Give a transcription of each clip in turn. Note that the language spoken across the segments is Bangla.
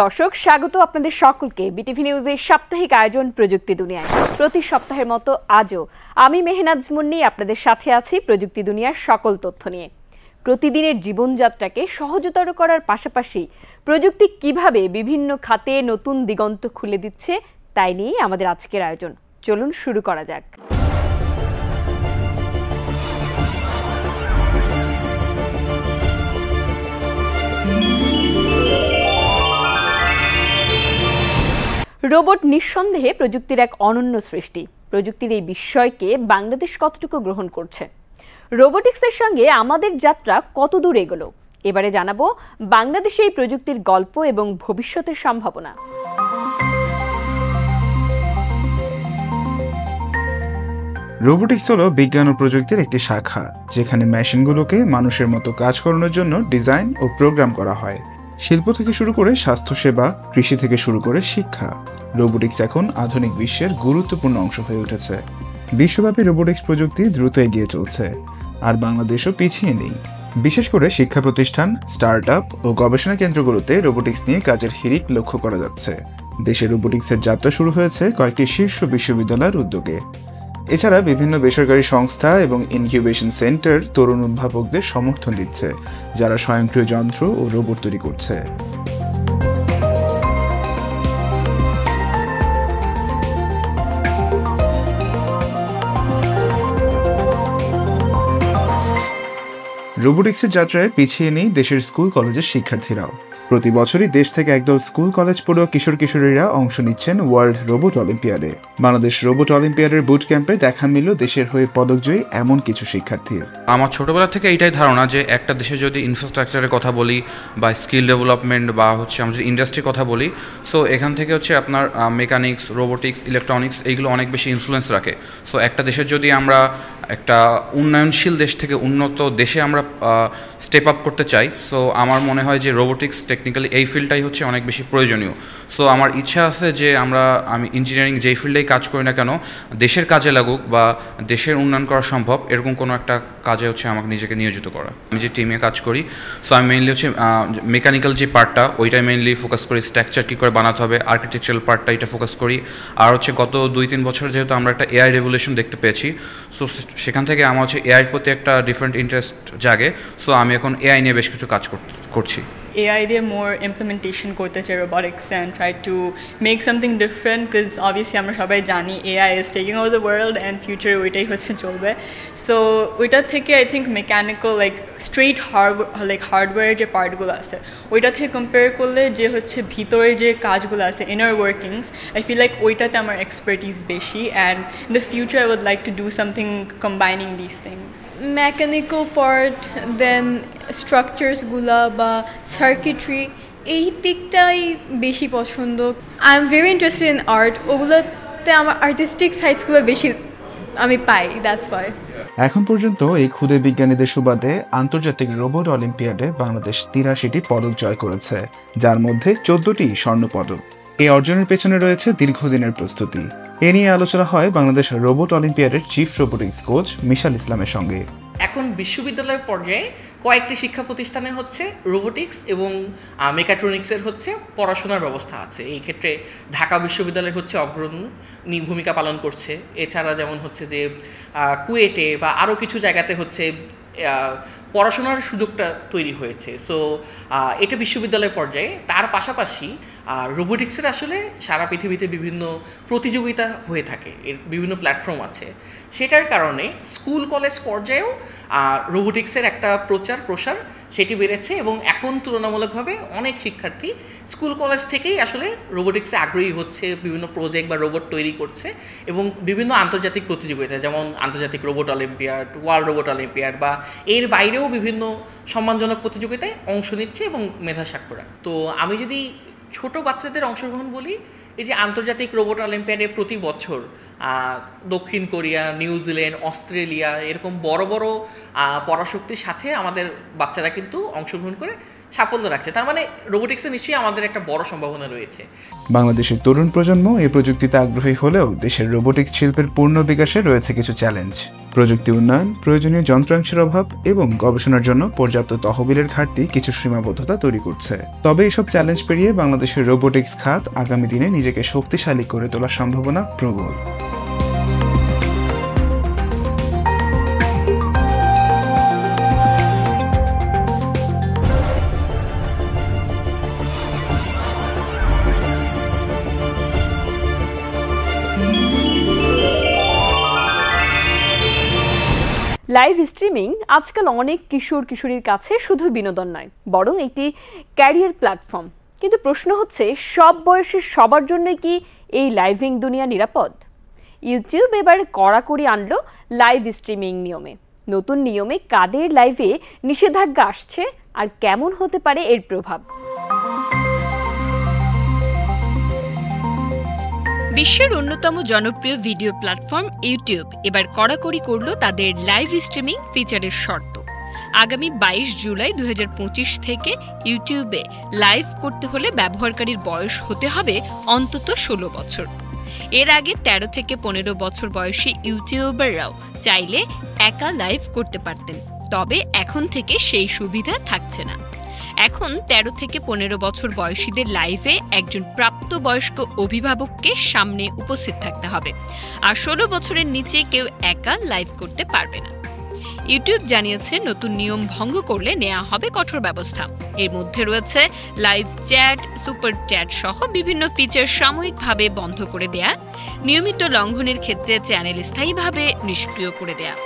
দর্শক স্বাগত আপনাদের সকলকে বিটিভি নিউজের সাপ্তাহিক আয়োজন প্রযুক্তি দুনিয়ায়। প্রতি সপ্তাহের মতো আজও আমি মেহনাজ মুন্নি আপনাদের সাথে আছি প্রযুক্তি দুনিয়ার সকল তথ্য নিয়ে। প্রতিদিনের জীবনযাত্রাকে সহজতর করার পাশাপাশি প্রযুক্তি কিভাবে বিভিন্ন খাতে নতুন দিগন্ত খুলে দিচ্ছে তাই নিয়ে আমাদের আজকের আয়োজন। চলুন শুরু করা যাক। রোবট নিঃসন্দেহে প্রযুক্তির এক অনন্য সৃষ্টি। প্রযুক্তির এই বিস্ময়কে বাংলাদেশ কতটুকু গ্রহণ করছে, রোবোটিক্সের সঙ্গে আমাদের যাত্রা কত দূর এগোলো, এবারে জানাবো বাংলাদেশে এই প্রযুক্তির গল্প এবং ভবিষ্যতের সম্ভাবনা। রোবোটিক্স হলো বিজ্ঞান ও প্রযুক্তির একটি শাখা, যেখানে মেশিনগুলোকে মানুষের মতো কাজ করানোর জন্য ডিজাইন ও প্রোগ্রাম করা হয়। শিল্প থেকে শুরু করে স্বাস্থ্যসেবা, কৃষি থেকে শুরু করে শিক্ষা, রোবোটিক্স এখন আধুনিক বিশ্বের গুরুত্বপূর্ণ অংশ হয়ে উঠেছে। বিশ্বব্যাপী রোবোটিক্স প্রযুক্তি দ্রুত এগিয়ে চলছে, আর বাংলাদেশও পিছিয়ে নেই। বিশেষ করে শিক্ষা প্রতিষ্ঠান, স্টার্টআপ ও গবেষণা কেন্দ্রগুলোতে রোবোটিক্স নিয়ে কাজের হিড়িক লক্ষ্য করা যাচ্ছে। দেশে রোবোটিক্সের যাত্রা শুরু হয়েছে কয়েকটি শীর্ষ বিশ্ববিদ্যালয়ের উদ্যোগে। এছাড়া বিভিন্ন বেসরকারি সংস্থা এবং ইনকিউবেশন সেন্টার তরুণ উদ্ভাবকদের সমর্থন দিচ্ছে, যারা স্বয়ংক্রিয় যন্ত্র ও রোবট তৈরি করছে। রোবোটিক্সের যাত্রায় পিছিয়ে নেই দেশের স্কুল কলেজের শিক্ষার্থীরাও। প্রতি বছরই দেশ থেকে একদল স্কুল কলেজ পড়ুয়া কিশোর কিশোরীরা অংশ নিচ্ছেন ওয়ার্ল্ড রোবট অলিম্পিয়াডে। বাংলাদেশ রোবট অলিম্পিয়াডের বুট ক্যাম্পে দেখা মিলল দেশের হয়ে পদকজয়ী এমন কিছু শিক্ষার্থীর। আমার ছোটবেলা থেকে এইটাই ধারণা যে একটা দেশে যদি ইনফ্রাস্ট্রাকচারের কথা বলি বা স্কিল ডেভেলপমেন্ট বা আমাদের ইন্ডাস্ট্রির কথা বলি, সো এখান থেকে আপনার মেকানিক্স, রোবোটিক্স, ইলেকট্রনিক্স এইগুলো অনেক বেশি ইনফ্লুয়েন্স রাখে। সো একটা দেশের যদি আমরা একটা উন্নয়নশীল দেশ থেকে উন্নত দেশে আমরা স্টেপ আপ করতে চাই, সো আমার মনে হয় যে রোবোটিক্স টেকনিক্যালি এই ফিল্ডটাই অনেক বেশি প্রয়োজনীয়। সো আমার ইচ্ছা আছে যে আমি ইঞ্জিনিয়ারিং যেই ফিল্ডেই কাজ করি না কেন, দেশের কাজে লাগুক বা দেশের উন্নয়ন করা সম্ভব এরকম কোনো একটা কাজে আমাকে নিজেকে নিয়োজিত করা। আমি যে টিমে কাজ করি, সো আমি মেইনলি মেকানিক্যাল যে পার্টটা ওইটাই মেইনলি ফোকাস করি, স্ট্রাকচার কী করে বানাতে হবে, আর্কিটেকচারাল পার্টটা এটা ফোকাস করি। আর গত 2-3 বছর যেহেতু আমরা একটা এআই রেভলিউশন দেখতে পেয়েছি, সো সেখান থেকে আমার এআইয়ের প্রতি একটা ডিফারেন্ট ইন্টারেস্ট জাগে। সো আমি এখন এআই নিয়ে বেশ কিছু কাজ করছি। AI দিয়ে more implementation করতে চাই robotics and try to make something different, because obviously আমরা সবাই জানি AI is taking over the world and future ওইটাই চলবে। So ওইটা থেকে I think mechanical like straight hardware যে পার্টগুলো আছে ওইটা থেকে কম্পেয়ার করলে যে ভিতরের যে কাজগুলো আছে inner workings, I feel like ওইটাতে আমার expertise বেশি, and in the future I would like to do something combining these things. Mechanical part, then structures গুলা বা সার্কিট্রি, এই দিকটাই বেশি পছন্দ। I am very interested in art, ওগুলোতে আমার আর্টিস্টিক সাইডসগুলো বেশি আমি পাই, দ্যাটস ওয়াই। এখন পর্যন্ত এই ক্ষুদে বিজ্ঞানীদের সুবাদে আন্তর্জাতিক রোবট অলিম্পিয়াডে বাংলাদেশ 83টি পদক জয় করেছে, যার মধ্যে 14টি স্বর্ণপদক। এই অর্জনের পেছনে রয়েছে দীর্ঘদিনের প্রস্তুতি। এ নিয়ে আলোচনা হয় বাংলাদেশ রোবট অলিম্পিয়াডের চিফ রোবোটিক্স কোচ মিশাল ইসলামের সঙ্গে। এখন বিশ্ববিদ্যালয় পর্যায়ে কয়েকটি শিক্ষা প্রতিষ্ঠানে রোবোটিক্স এবং মেকাট্রনিক্সের পড়াশোনার ব্যবস্থা আছে। এই ক্ষেত্রে ঢাকা বিশ্ববিদ্যালয় অগ্রণী ভূমিকা পালন করছে। এছাড়া যেমন যে কুয়েটে বা আরও কিছু জায়গাতে পড়াশোনার সুযোগটা তৈরি হয়েছে। সো এটা বিশ্ববিদ্যালয় পর্যায়ে। তার পাশাপাশি রোবোটিক্সের সারা পৃথিবীতে বিভিন্ন প্রতিযোগিতা হয়ে থাকে, এর বিভিন্ন প্ল্যাটফর্ম আছে। সেটার কারণে স্কুল কলেজ পর্যায়েও রোবোটিক্সের একটা প্রসার সেটি বেড়েছে, এবং এখন তুলনামূলকভাবে অনেক শিক্ষার্থী স্কুল কলেজ থেকেই রোবোটিক্সে আগ্রহী হচ্ছে, বিভিন্ন প্রজেক্ট বা রোবট তৈরি করছে, এবং বিভিন্ন আন্তর্জাতিক প্রতিযোগিতা যেমন আন্তর্জাতিক robot olympiad, world robot olympiad বা এর বাইরেও বিভিন্ন সম্মানজনক প্রতিযোগিতায় অংশ নিচ্ছে এবং মেধা স্বাক্ষর রাখছে। তো আমি যদি ছোট বাচ্চাদের অংশগ্রহণ বলি, এই যে আন্তর্জাতিক রোবট অলিম্পিয়াডে প্রতি বছর দক্ষিণ কোরিয়া, নিউজিল্যান্ড, অস্ট্রেলিয়া এরকম বড় বড় পরাশক্তির সাথে আমাদের বাচ্চারা কিন্তু অংশগ্রহণ করে সাফল্য রাখছে। তার মানে রোবোটিক্সে নিশ্চয়ই আমাদের একটা বড় সম্ভাবনা রয়েছে। বাংলাদেশের তরুণ প্রজন্ম এই প্রযুক্তিতে আগ্রহী হলেও দেশের রোবোটিক্স শিল্পের পূর্ণ বিকাশে রয়েছে কিছু চ্যালেঞ্জ। প্রযুক্তি উন্নয়ন, প্রয়োজনীয় যন্ত্রাংশের অভাব এবং গবেষণার জন্য পর্যাপ্ত তহবিলের ঘাটতি কিছু সীমাবদ্ধতা তৈরি করছে। তবে এসব চ্যালেঞ্জ পেরিয়ে বাংলাদেশের রোবোটিক্স খাত আগামী দিনে নিজেকে শক্তিশালী করে তোলার সম্ভাবনা প্রবল। লাইভ স্ট্রিমিং আজকাল অনেক কিশোর কিশোরীর কাছে শুধু বিনোদন নয়, বরং একটি ক্যারিয়ার প্ল্যাটফর্ম। কিন্তু প্রশ্ন হচ্ছে, সব বয়সের সবার জন্য কি এই লাইভিং দুনিয়া নিরাপদ? ইউটিউব এবার কড়াকড়ি আনলো লাইভ স্ট্রিমিং নিয়মে। নতুন নিয়মে কাদের লাইভে নিষেধাজ্ঞা আসছে আর কেমন হতে পারে এর প্রভাব? বিশ্বের অন্যতম জনপ্রিয় ভিডিও প্ল্যাটফর্ম ইউটিউব এবার কড়াকড়ি করল তাদের লাইভ স্ট্রিমিং ফিচারের শর্ত। আগামী 22 জুলাই 2025 থেকে ইউটিউবে লাইভ করতে হলে ব্যবহারকারীর বয়স হতে হবে অন্তত 16 বছর। এর আগে 13 থেকে 15 বছর বয়সী ইউটিউবাররাও চাইলে একা লাইভ করতে পারতেন, তবে এখন থেকে সেই সুবিধা থাকছে না। এখন 13 থেকে 15 বছর বয়সীদের লাইভে একজন প্রাপ্তবয়স্ক অভিভাবককে সামনে উপস্থিত থাকতে হবে, আর 16 বছরের নিচে কেউ একা লাইভ করতে পারবে না। ইউটিউব জানিয়েছে নতুন নিয়ম ভঙ্গ করলে নেওয়া হবে কঠোর ব্যবস্থা। এর মধ্যে রয়েছে লাইভ চ্যাট, সুপার চ্যাট সহ বিভিন্ন ফিচার সাময়িকভাবে বন্ধ করে দেয়া, নিয়মিত লঙ্ঘনের ক্ষেত্রে চ্যানেল স্থায়ীভাবে নিষ্ক্রিয় করে দেয়া।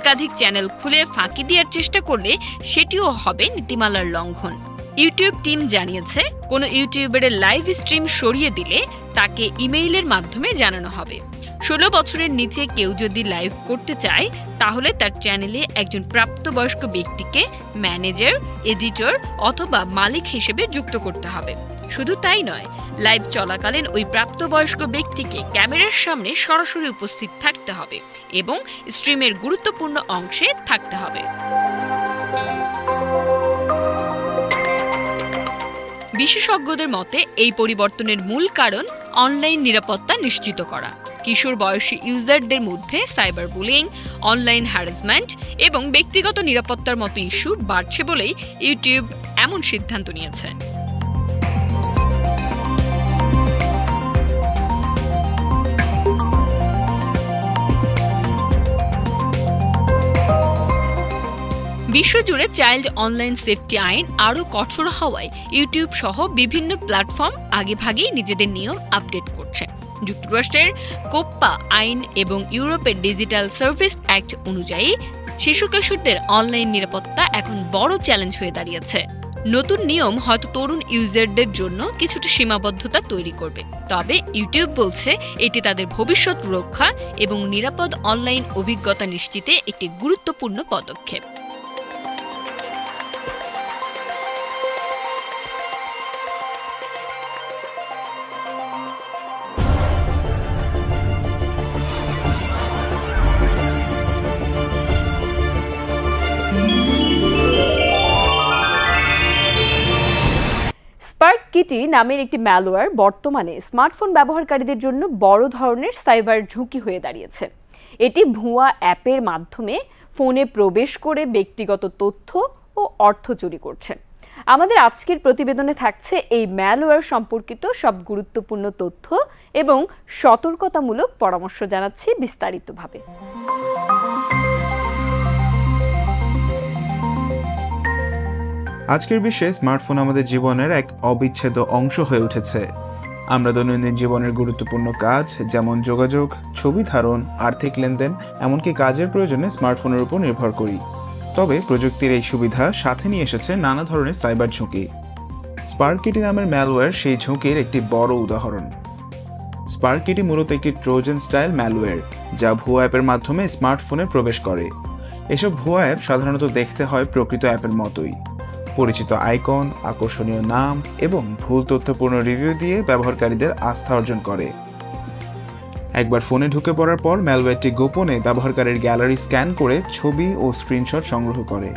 একাধিক চ্যানেল খুলে ফাঁকি দেওয়ার চেষ্টা করলে সেটিও হবে নীতিমালার লঙ্ঘন। ইউটিউব টিম জানিয়েছে, কোনো ইউটিউবারের লাইভ স্ট্রিম সরিয়ে দিলে তাকে ইমেইলের মাধ্যমে জানানো হবে। 16 বছরের নিচে কেউ যদি লাইভ করতে চায় তাহলে তার চ্যানেলে একজন প্রাপ্তবয়স্ক ব্যক্তিকে ম্যানেজার, এডিটর অথবা মালিক হিসেবে যুক্ত করতে হবে। শুধু তাই নয়, লাইভ চলাকালীন ওই প্রাপ্তবয়স্ক ব্যক্তিকে ক্যামেরার সামনে সরাসরি উপস্থিত থাকতে হবে এবং স্ট্রিমের গুরুত্বপূর্ণ অংশে থাকতে হবে। বিশেষজ্ঞদের মতে এই পরিবর্তনের মূল কারণ অনলাইন নিরাপত্তা নিশ্চিত করা। কিশোর বয়সী ইউজারদের মধ্যে সাইবার বুলিং, অনলাইন হ্যারাসমেন্ট এবং ব্যক্তিগত নিরাপত্তার মতো ইস্যু বাড়ছে বলেই ইউটিউব এমন সিদ্ধান্ত নিয়েছে। বিশ্বজুড়ে চাইল্ড অনলাইন সেফটি আইন আরও কঠোর হওয়ায় ইউটিউব সহ বিভিন্ন প্ল্যাটফর্ম আগেভাগেই নিজেদের নিয়ম আপডেট করছে। যুক্তরাষ্ট্রের কোপ্পা আইন এবং ইউরোপের ডিজিটাল সার্ভিস অ্যাক্ট অনুযায়ী শিশু কিশোরদের অনলাইন নিরাপত্তা এখন বড় চ্যালেঞ্জ হয়ে দাঁড়িয়েছে। নতুন নিয়ম হয়তো তরুণ ইউজারদের জন্য কিছুটা সীমাবদ্ধতা তৈরি করবে, তবে ইউটিউব বলছে এটি তাদের ভবিষ্যৎ রক্ষা এবং নিরাপদ অনলাইন অভিজ্ঞতা নিশ্চিতে একটি গুরুত্বপূর্ণ পদক্ষেপ। স্পার্ককিটি নামের একটি ম্যালওয়্যার বর্তমানে স্মার্টফোন ব্যবহারকারীদের জন্য বড় ধরনের সাইবার ঝুঁকি হয়ে দাঁড়িয়েছে। এটি ভুয়া অ্যাপের মাধ্যমে ফোনে প্রবেশ করে ব্যক্তিগত তথ্য ও অর্থ চুরি করছে। আমাদের আজকের প্রতিবেদনে থাকছে এই ম্যালওয়্যার সম্পর্কিত সব গুরুত্বপূর্ণ তথ্য এবং সতর্কতামূলক পরামর্শ, জানাচ্ছি বিস্তারিতভাবে। আজকের বিশ্বে স্মার্টফোন আমাদের জীবনের এক অবিচ্ছেদ্য অংশ হয়ে উঠেছে। আমরা দৈনন্দিন জীবনের গুরুত্বপূর্ণ কাজ যেমন যোগাযোগ, ছবি ধারণ, আর্থিক লেনদেন, এমনকি কাজের প্রয়োজনে স্মার্টফোনের উপর নির্ভর করি। তবে প্রযুক্তির এই সুবিধা সাথে নিয়ে এসেছে নানা ধরনের সাইবার ঝুঁকি। স্পার্ককিটি নামের ম্যালওয়্যার সেই ঝুঁকির একটি বড় উদাহরণ। স্পার্ককিটি মূলত একটি ট্রোজান স্টাইল ম্যালওয়্যার, যা ভুয়া অ্যাপের মাধ্যমে স্মার্টফোনে প্রবেশ করে। এসব ভুয়া অ্যাপ সাধারণত দেখতে হয় প্রকৃত অ্যাপের মতোই, পরিচিত আইকন, আকর্ষণীয় নাম এবং ভুল তথ্যপূর্ণ রিভিউ দিয়ে ব্যবহারকারীদের আস্থা অর্জন করে। একবার ফোনে ঢুকে পড়ার পর ম্যালওয়্যারটি গোপনে ব্যবহারকারীর গ্যালারি স্ক্যান করে ছবি ও স্ক্রিনশট সংগ্রহ করে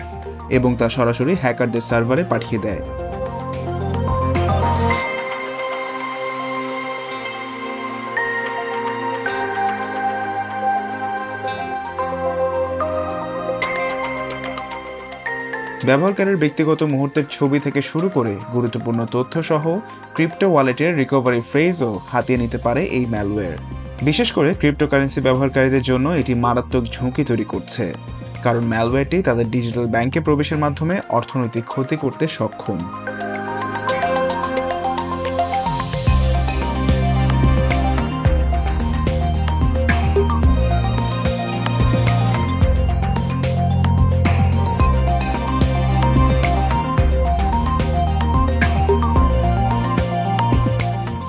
এবং তা সরাসরি হ্যাকারদের সার্ভারে পাঠিয়ে দেয়। ব্যবহারকারীর ব্যক্তিগত মুহূর্তের ছবি থেকে শুরু করে গুরুত্বপূর্ণ তথ্য সহ ক্রিপ্টো ওয়ালেটের রিকভারি ফ্রেজও হাতিয়ে নিতে পারে এই ম্যালওয়্যার। বিশেষ করে ক্রিপ্টোকারেন্সি ব্যবহারকারীদের জন্য এটি মারাত্মক ঝুঁকি তৈরি করছে, কারণ ম্যালওয়্যারটি তাদের ডিজিটাল ব্যাংকে প্রবেশের মাধ্যমে অর্থনৈতিক ক্ষতি করতে সক্ষম।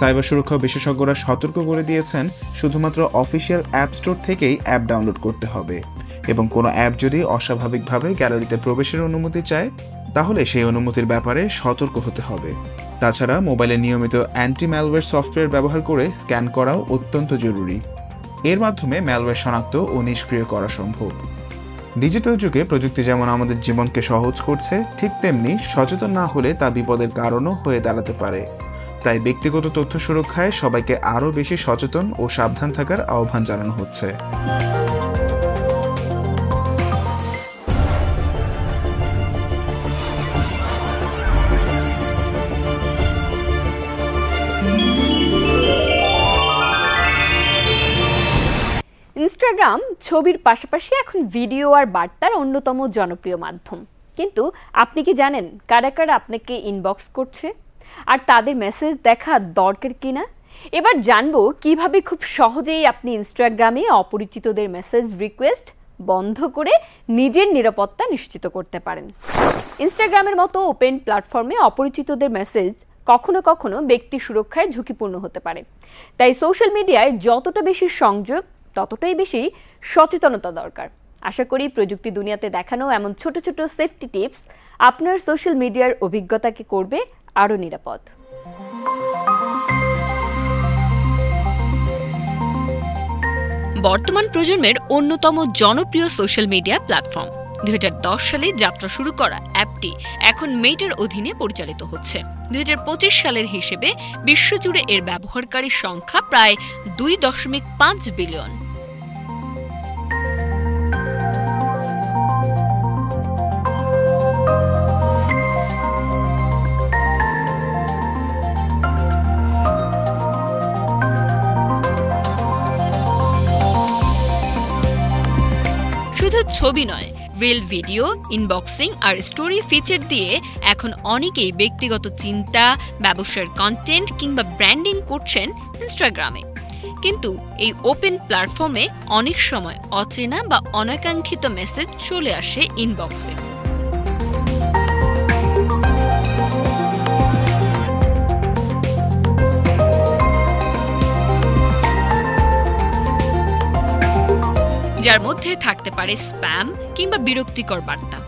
সাইবার সুরক্ষা বিশেষজ্ঞরা সতর্ক করে দিয়েছেন, শুধুমাত্র অফিসিয়াল অ্যাপ স্টোর থেকেই অ্যাপ ডাউনলোড করতে হবে এবং কোনো অ্যাপ যদি অস্বাভাবিকভাবে গ্যালারিতে প্রবেশের অনুমতি চায় তাহলে সেই অনুমতির ব্যাপারে সতর্ক হতে হবে। তাছাড়া মোবাইলে নিয়মিত অ্যান্টি ম্যালওয়্যার সফটওয়্যার ব্যবহার করে স্ক্যান করাও অত্যন্ত জরুরি। এর মাধ্যমে ম্যালওয়্যার শনাক্ত ও নিষ্ক্রিয় করা সম্ভব। ডিজিটাল যুগে প্রযুক্তি যেমন আমাদের জীবনকে সহজ করছে, ঠিক তেমনি সচেতন না হলে তা বিপদের কারণও হয়ে দাঁড়াতে পারে। তাই ব্যক্তিগত তথ্য সুরক্ষায় সবাইকে আরও বেশি সচেতন ও সাবধান থাকার আহ্বান জানানো হচ্ছে। ইনস্টাগ্রাম ছবির পাশাপাশি এখন ভিডিও আর বার্তার অন্যতম জনপ্রিয় মাধ্যম। কিন্তু আপনি কি জানেন কারা কারা আপনাকে ইনবক্স করছে আর তাদের মেসেজ দেখা দরকার কিনা? এবার জানবো কিভাবে খুব সহজেই আপনি ইনস্টাগ্রামে অপরিচিতদের মেসেজ রিকোয়েস্ট বন্ধ করে নিজের নিরাপত্তা নিশ্চিত করতে পারেন। ইনস্টাগ্রামের মতো ওপেন প্ল্যাটফর্মে অপরিচিতদের মেসেজ কখনো কখনো ব্যক্তি সুরক্ষায় ঝুঁকিপূর্ণ হতে পারে। তাই সোশ্যাল মিডিয়ায় যতটা বেশি সংযোগ ততটাই বেশি সচেতনতা দরকার। আশা করি প্রযুক্তি দুনিয়াতে দেখানো এমন ছোট ছোট সেফটি টিপস আপনার সোশ্যাল মিডিয়ার অভিজ্ঞতাকে করবে আরও নিরাপদ। বর্তমান প্রজন্মের অন্যতম জনপ্রিয় সোশ্যাল মিডিয়া প্ল্যাটফর্ম 2010 সালে যাত্রা শুরু করা অ্যাপটি এখন মেটার অধীনে পরিচালিত হচ্ছে। 2025 সালের হিসেবে বিশ্বজুড়ে এর ব্যবহারকারীর সংখ্যা প্রায় 2.5 বিলিয়ন। শুধু ছবি নয়, রিল ভিডিও, ইনবক্সিং আর স্টোরি ফিচার দিয়ে এখন অনেকেই ব্যক্তিগত চিন্তা, ব্যবসার কন্টেন্ট কিংবা ব্র্যান্ডিং করছেন ইনস্টাগ্রামে। কিন্তু এই ওপেন প্ল্যাটফর্মে অনেক সময় অচেনা বা অনাকাঙ্ক্ষিত মেসেজ চলে আসে ইনবক্সে। যার মধ্যে থাকতে পারে স্প্যাম কিংবা বিরক্তিকর বার্তা।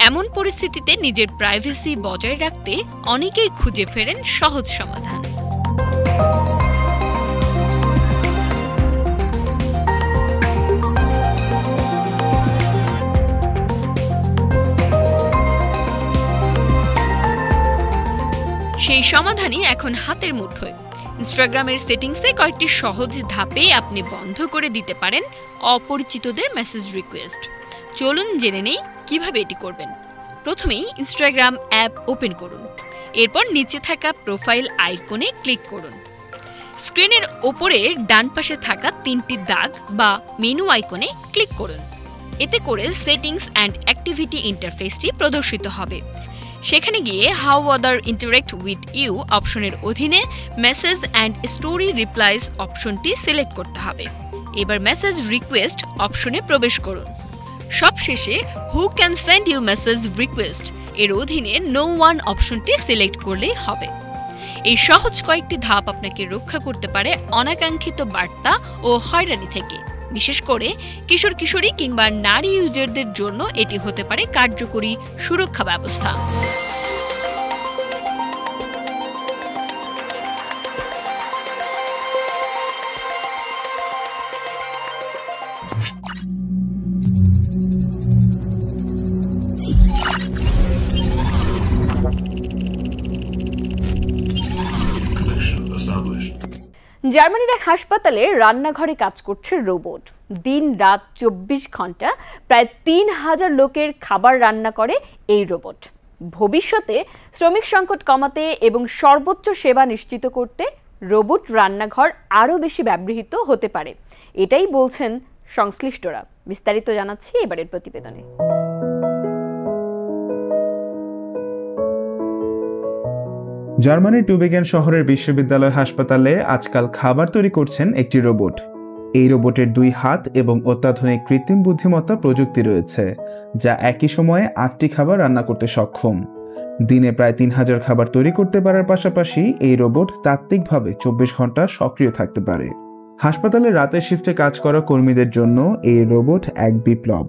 এমন পরিস্থিতিতে নিজের প্রাইভেসি বজায় রাখতে অনেকেই খুঁজে ফেরেন সহজ সমাধান। সেই সমাধানই এখন হাতের মুঠোয়। ইনস্টাগ্রামের সেটিংসে কয়েকটি সহজ ধাপে আপনি বন্ধ করে দিতে পারেন অপরিচিতদের মেসেজ রিকোয়েস্ট। চলুন জেনে নেই কিভাবে এটি করবেন। প্রথমেই ইনস্টাগ্রাম অ্যাপ ওপেন করুন। এরপর নিচে থাকা প্রোফাইল আইকনে ক্লিক করুন। স্ক্রিনের ওপরের ডান পাশে থাকা 3টি দাগ বা মেনু আইকনে ক্লিক করুন। এতে করে সেটিংস অ্যান্ড অ্যাক্টিভিটি ইন্টারফেসটি প্রদর্শিত হবে। সেখানে গিয়ে how other interact with you অপশনের অধীনে মেসেজ অ্যান্ড স্টোরি রিপ্লাইজ অপশনটি সিলেক্ট করতে হবে। এবার মেসেজ রিকোয়েস্ট অপশনে প্রবেশ করুন। সবশেষে who can send you message request এর অধীনে নো ওয়ান অপশনটি সিলেক্ট করলেই হবে। এই সহজ কয়েকটি ধাপ আপনাকে রক্ষা করতে পারে অনাকাঙ্ক্ষিত বার্তা ও হয়রানি থেকে। বিশেষ করে কিশোর কিশোরী কিংবা নারী ইউজারদের জন্য এটি হতে পারে কার্যকরী সুরক্ষা ব্যবস্থা। জার্মানির এক হাসপাতালে রান্নাঘরে কাজ করছে রোবট। দিন রাত 24 ঘন্টা প্রায় 3000 লোকের খাবার রান্না করে এই রোবট। ভবিষ্যতে শ্রমিক সংকট কমাতে এবং সর্বোচ্চ সেবা নিশ্চিত করতে রোবট রান্নাঘর আরও বেশি ব্যবহৃত হতে পারে, এটাই বলছেন সংশ্লিষ্টরা। বিস্তারিত জানাচ্ছি এবারের প্রতিবেদনে। জার্মানির টুবিগেন শহরের বিশ্ববিদ্যালয় হাসপাতালে আজকাল খাবার তৈরি করছেন একটি রোবট। এই রোবটের 2 হাত এবং অত্যাধুনিক কৃত্রিম বুদ্ধিমত্তা প্রযুক্তি রয়েছে, যা একই সময়ে 8টি খাবার রান্না করতে সক্ষম। দিনে প্রায় 3000 খাবার তৈরি করতে পারার পাশাপাশি এই রোবট তাত্ত্বিকভাবে 24 ঘন্টা সক্রিয় থাকতে পারে। হাসপাতালে রাতের শিফটে কাজ করা কর্মীদের জন্য এই রোবট এক বিপ্লব,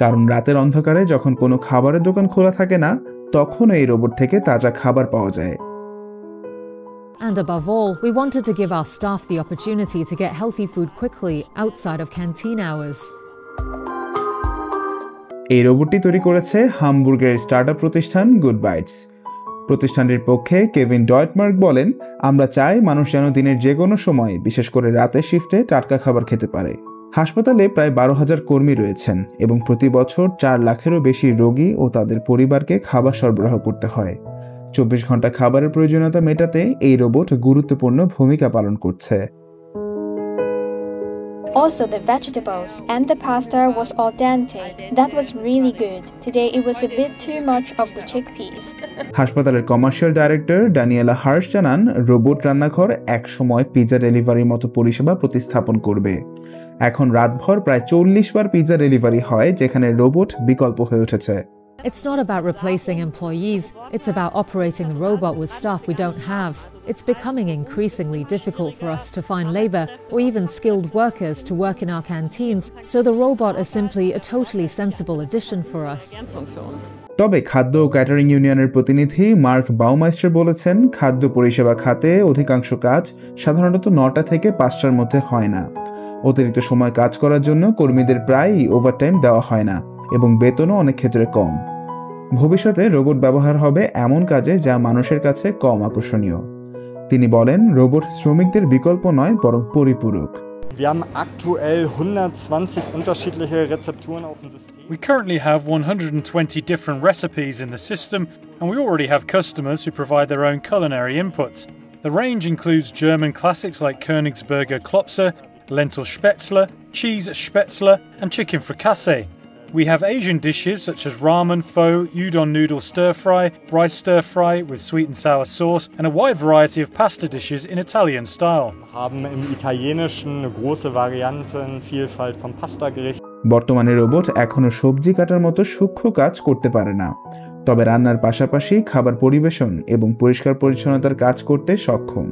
কারণ রাতের অন্ধকারে যখন কোনো খাবারের দোকান খোলা থাকে না, তখন এই রোবট থেকে তাজা খাবার পাওয়া যায়। And above all, we wanted to give our staff the opportunity to get healthy food quickly outside of canteen hours. এই রোবটটি তৈরি করেছে হামবুর্গের স্টার্টআপ প্রতিষ্ঠান গুড বাইটস। প্রতিষ্ঠানটির পক্ষে কেভিন ডয়েটমার্ক বলেন, আমরা চাই মানুষ যেন দিনের যে কোনো সময়, বিশেষ করে রাতের শিফটে টাটকা খাবার খেতে পারে। হাসপাতালে প্রায় 12,000 কর্মী রয়েছেন এবং প্রতি বছর 4 লাখেরও বেশি রোগী ও তাদের পরিবারকে খাবার সরবরাহ করতে হয়। 24 ঘন্টা খাবারের প্রয়োজনীয়তা মেটাতে এই রোবট গুরুত্বপূর্ণ ভূমিকা পালন করছে। Also, the vegetables and the pasta was al dente. That was really good. Today it was a bit too much of the chickpeas. হাসপাতালের কমার্শিয়াল ডাইরেক্টর ড্যানিয়েলা হার্শ জানান, রোবট রান্নাঘর এক সময় পিৎজা ডেলিভারির মতো পরিষেবা প্রতিস্থাপন করবে। এখন রাতভর প্রায় 40 বার পিৎজা ডেলিভারি হয়, যেখানে রোবট বিকল্প হয়ে উঠেছে। It's not about replacing employees, it's about operating the robot with staff we don't have. It's becoming increasingly difficult for us to find labour or even skilled workers to work in our canteens, so the robot is simply a totally sensible addition for us. তবে খাদ্য ও ক্যাটারিং ইউনিয়নের প্রতিনিধি মার্ক বাউমাইস্টার বলেছেন, খাদ্য পরিষেবা খাতে অধিকাংশ কাজ সাধারণত 9টা থেকে 5টার মধ্যে হয় না। অতিরিক্ত সময় কাজ করার জন্য কর্মীদের প্রায়ই ওভারটাইম দেওয়া হয় না এবং বেতনও অনেক ক্ষেত্রে কম। ভবিষ্যতে রোবট ব্যবহার হবে এমন কাজে যা মানুষের কাছে কম আকর্ষণীয়। তিনি বলেন, রোবট শ্রমিকদের বিকল্প নয়, বরং পরিপূরক। Wir haben aktuell 120 unterschiedliche Rezepturen auf dem System. We currently have 120 different recipes in the system, and we already have customers who provide their own culinary input. The range includes German classics like Königsberger Klopse, lentil spätzle, cheese spätzle, and chicken fricassee. We have Asian dishes such as ramen, pho, udon noodle stir-fry, rice stir-fry with sweet and sour sauce, and a wide variety of pasta dishes in Italian style. Wir haben im Italienischen eine große Variantenvielfalt von Pastagerichten. বর্তমানে রোবট এখনো সবজি কাটার মতো সূক্ষ্ম কাজ করতে পারে না, তবে রান্নার পাশাপাশি খাবার পরিবেশন এবং পরিষ্কার পরিচ্ছন্নতার কাজ করতে সক্ষম।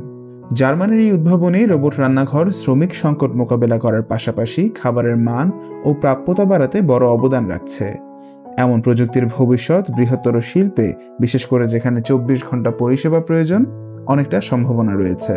জার্মানির এই উদ্ভাবনী রোবট রান্নাঘর শ্রমিক সংকট মোকাবেলা করার পাশাপাশি খাবারের মান ও প্রাপ্যতা বাড়াতে বড় অবদান রাখছে। এমন প্রযুক্তির ভবিষ্যৎ বৃহত্তর শিল্পে, বিশেষ করে যেখানে 24 ঘন্টা পরিষেবা প্রয়োজন, অনেকটা সম্ভাবনা রয়েছে।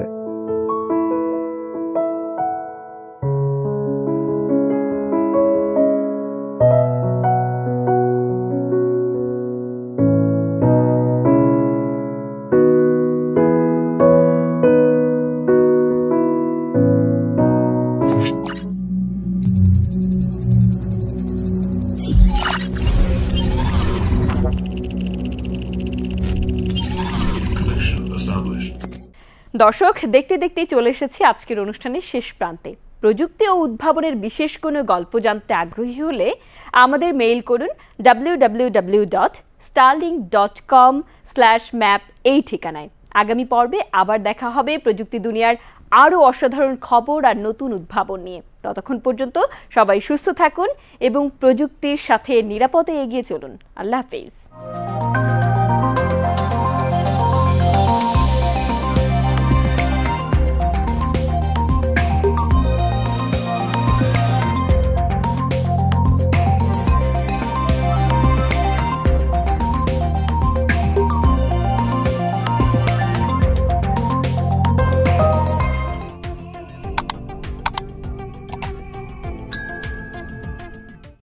দর্শক, দেখতে দেখতে চলে এসেছি আজকের অনুষ্ঠানের শেষ প্রান্তে। প্রযুক্তি ও উদ্ভাবনের বিশেষ কোনো গল্প জানতে আগ্রহী হলে আমাদের মেইল করুন www.starlink.com/map এই ঠিকানায়। আগামী পর্বে আবার দেখা হবে প্রযুক্তি দুনিয়ার আরও অসাধারণ খবর আর নতুন উদ্ভাবন নিয়ে। ততক্ষণ পর্যন্ত সবাই সুস্থ থাকুন এবং প্রযুক্তির সাথে নিরাপদে এগিয়ে চলুন। আল্লাহ হাফেজ।